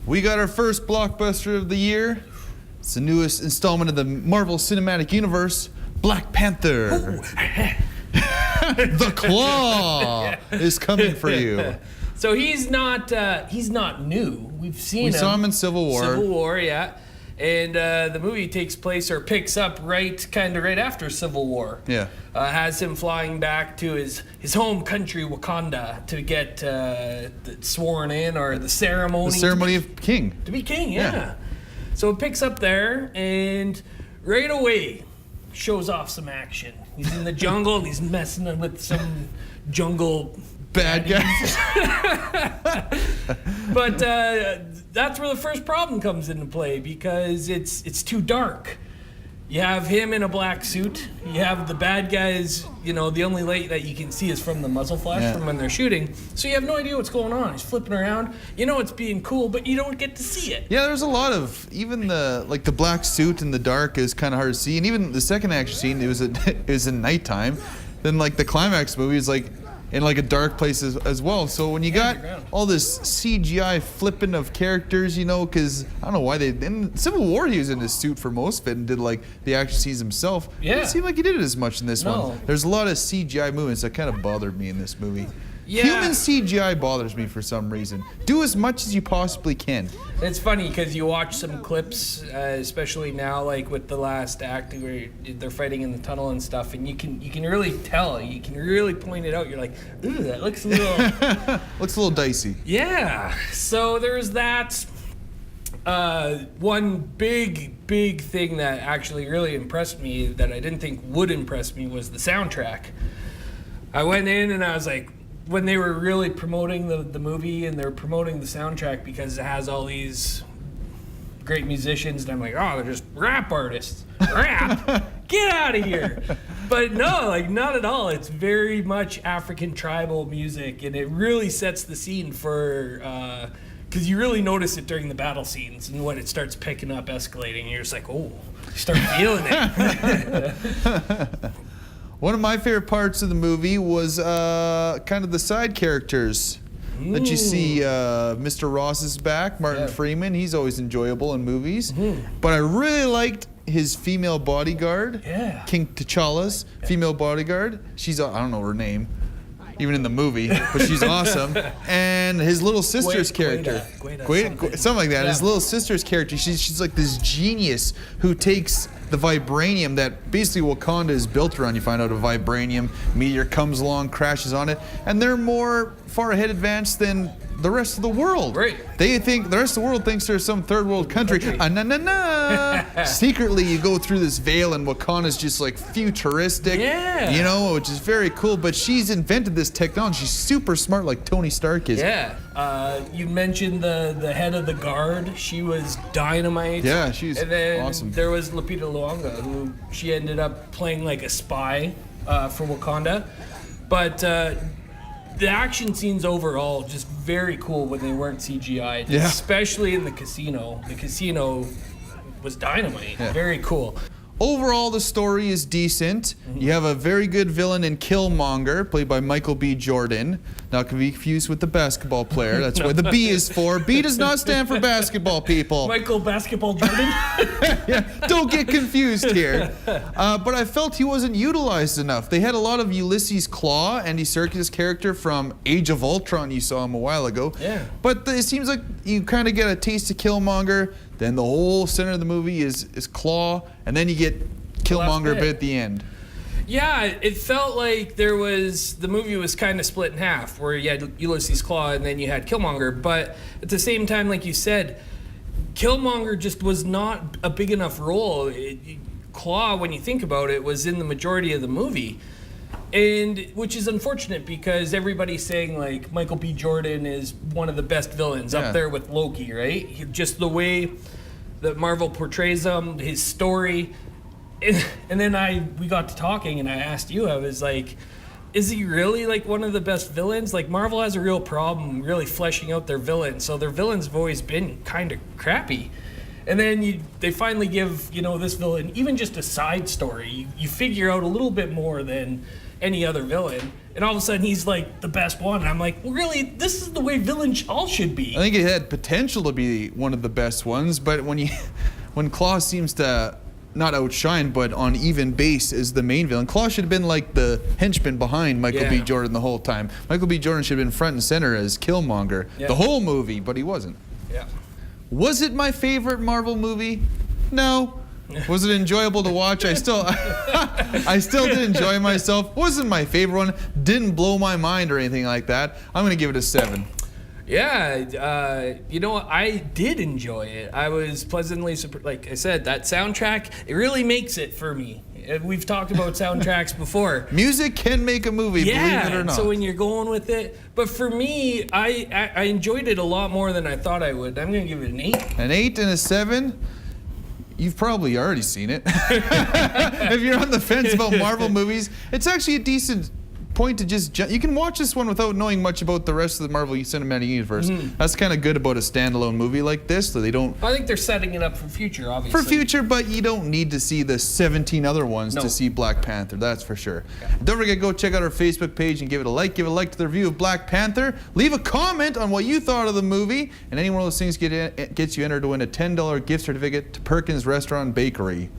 We got our first blockbuster of the year. It's the newest installment of the Marvel Cinematic Universe, Black Panther. The Claw is coming for you. So he's not new. We've seen him. We saw him in Civil War. Civil War, yeah. And the movie takes place or picks up right after Civil War. Yeah. Has him flying back to his home country, Wakanda, to get sworn in or the ceremony. The ceremony of king. To be king, yeah. So it picks up there and right away shows off some action. He's in the jungle. He's messing with some jungle bad guys. But that's where the first problem comes into play because it's too dark. You have him in a black suit. You have the bad guys, the only light that you can see is from the muzzle flash from when they're shooting. So you have no idea what's going on. He's flipping around. It's being cool, but you don't get to see it. Yeah, there's a lot of, even the black suit in the dark is kind of hard to see. And even the second action scene, it was in nighttime. Then the climax movie is in a dark place as well. So when you got all this CGI flipping of characters, because I don't know why in Civil War he was in his suit for most of it and did the action scenes himself. Yeah. It didn't seem like he did it as much in this No. one. There's a lot of CGI movements that kind of bothered me in this movie. Yeah. Human CGI bothers me for some reason. Do as much as you possibly can. It's funny because you watch some clips, especially now, with the last act where they're fighting in the tunnel and stuff, and you can really tell. You can really point it out. You're like, ooh, that looks a little looks a little dicey. Yeah. So there's that. One big thing that actually really impressed me that I didn't think would impress me was the soundtrack. I went in and I was like, when they were really promoting the movie and they're promoting the soundtrack because it has all these great musicians, and I'm like, oh, they're just rap artists. Rap? Get out of here. But no, not at all. It's very much African tribal music, and it really sets the scene for, because you really notice it during the battle scenes, and when it starts picking up, escalating, you're just like, oh, you start feeling it. One of my favorite parts of the movie was kind of the side characters that you see. Mr. Ross is back, Martin Freeman. He's always enjoyable in movies. But I really liked his female bodyguard, King T'Challa's female bodyguard. She's, I don't know her name, even in the movie, but she's awesome. And his little sister's character. Something like that. Yeah. His little sister's character, she's like this genius who takes the vibranium that basically Wakanda is built around. You find out a vibranium meteor comes along, crashes on it, and they're more far ahead advanced than the rest of the world. Right. They think the rest of the world thinks they're some third world country. Secretly, you go through this veil, and Wakanda's just futuristic. Yeah. Which is very cool. But she's invented this technology. She's super smart, like Tony Stark is. Yeah. You mentioned the head of the guard. She was dynamite. Yeah, she's awesome. And then there was Lupita Nyong'o, who she ended up playing like a spy for Wakanda. But the action scenes overall just very cool when they weren't CGI, especially in the casino. The casino was dynamite. Yeah. Very cool. Overall, the story is decent. You have a very good villain in Killmonger, played by Michael B. Jordan. Not to be confused with the basketball player. That's what the B is for. B does not stand for basketball, people. Michael Basketball Jordan? Yeah, don't get confused here. But I felt he wasn't utilized enough. They had a lot of Ulysses Claw, Andy Serkis' character from Age of Ultron. You saw him a while ago. Yeah. But it seems like you kind of get a taste of Killmonger. Then the whole center of the movie is Claw, and then you get Killmonger bit at the end. Yeah, it felt like the movie was kind of split in half, where you had Ulysses Claw and then you had Killmonger. But at the same time, like you said, Killmonger just was not a big enough role. Claw, when you think about it, was in the majority of the movie. And which is unfortunate because everybody's saying Michael B. Jordan is one of the best villains up there with Loki, right? Just the way that Marvel portrays him, his story. And then we got to talking and I asked you, I was like, is he really one of the best villains? Marvel has a real problem really fleshing out their villains. So their villains have always been kind of crappy. And then they finally give, this villain even just a side story. You figure out a little bit more than any other villain. and all of a sudden he's like the best one. And I'm like, well, really, this is the way villains all should be. I think it had potential to be one of the best ones, but when Claw seems to not outshine, but on even base is the main villain. Claw should have been like the henchman behind Michael B. Jordan the whole time. Michael B. Jordan should have been front and center as Killmonger the whole movie, but he wasn't. Yeah. Was it my favorite Marvel movie? No. Was it enjoyable to watch? I still did enjoy myself. Wasn't my favorite one. Didn't blow my mind or anything like that. I'm gonna give it a 7. Yeah, you know what? I did enjoy it. I was pleasantly surprised. Like I said, that soundtrack, it really makes it for me. We've talked about soundtracks before. Music can make a movie, believe it or not. So when you're going with it. But for me, I enjoyed it a lot more than I thought I would. I'm going to give it an 8. An 8 and a 7? You've probably already seen it. If you're on the fence about Marvel movies, it's actually a decent point to just you can watch this one without knowing much about the rest of the Marvel Cinematic Universe. That's kind of good about a standalone movie like this, so they don't. I think they're setting it up for future, obviously. For future, but you don't need to see the 17 other ones to see Black Panther. That's for sure. Okay. Don't forget, go check out our Facebook page and give it a like. Give a like to the review of Black Panther. Leave a comment on what you thought of the movie, and any one of those things gets you entered to win a $10 gift certificate to Perkins Restaurant and Bakery.